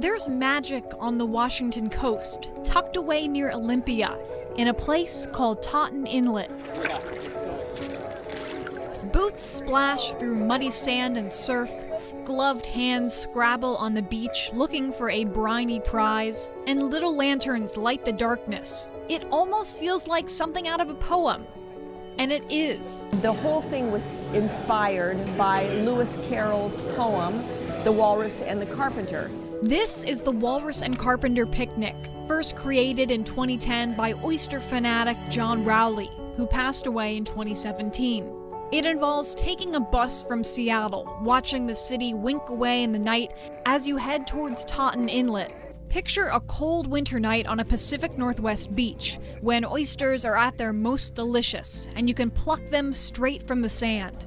There's magic on the Washington coast, tucked away near Olympia, in a place called Totten Inlet. Boots splash through muddy sand and surf, gloved hands scrabble on the beach looking for a briny prize, and little lanterns light the darkness. It almost feels like something out of a poem. And it is. The whole thing was inspired by Lewis Carroll's poem, The Walrus and the Carpenter. This is the Walrus and Carpenter Picnic, first created in 2010 by oyster fanatic John Rowley, who passed away in 2017. It involves taking a bus from Seattle, watching the city wink away in the night as you head towards Totten Inlet. Picture a cold winter night on a Pacific Northwest beach, when oysters are at their most delicious, and you can pluck them straight from the sand.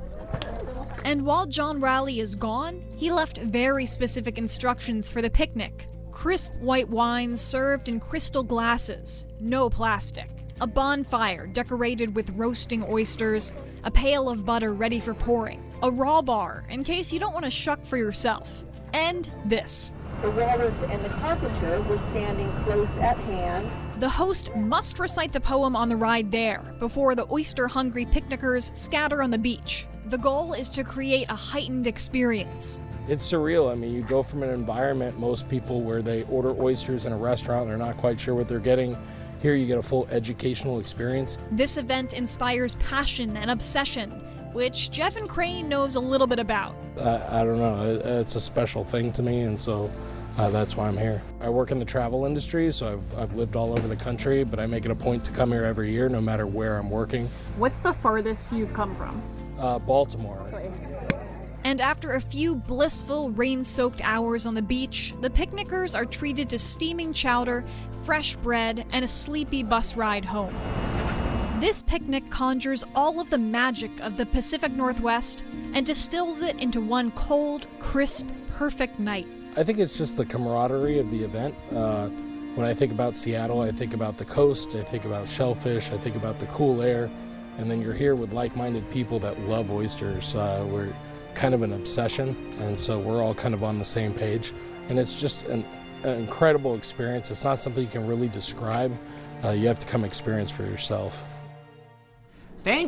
And while John Rowley is gone, he left very specific instructions for the picnic. Crisp white wines served in crystal glasses, no plastic. A bonfire decorated with roasting oysters, a pail of butter ready for pouring, a raw bar in case you don't want to shuck for yourself, and this. The Walrus and the Carpenter were standing close at hand. The host must recite the poem on the ride there before the oyster-hungry picnickers scatter on the beach. The goal is to create a heightened experience. It's surreal. I mean, you go from an environment, most people, where they order oysters in a restaurant, they're not quite sure what they're getting. Here you get a full educational experience. This event inspires passion and obsession, which Jeff and Crane knows a little bit about. I don't know, it's a special thing to me, and so that's why I'm here. I work in the travel industry, so I've lived all over the country, but I make it a point to come here every year, no matter where I'm working. What's the farthest you've come from? Baltimore. And after a few blissful, rain-soaked hours on the beach, the picnickers are treated to steaming chowder, fresh bread, and a sleepy bus ride home. This picnic conjures all of the magic of the Pacific Northwest and distills it into one cold, crisp, perfect night. I think it's just the camaraderie of the event. When I think about Seattle, I think about the coast, I think about shellfish, I think about the cool air, and then you're here with like-minded people that love oysters. We're kind of an obsession, and so we're all kind of on the same page. And it's just an incredible experience. It's not something you can really describe. You have to come experience for yourself. Thank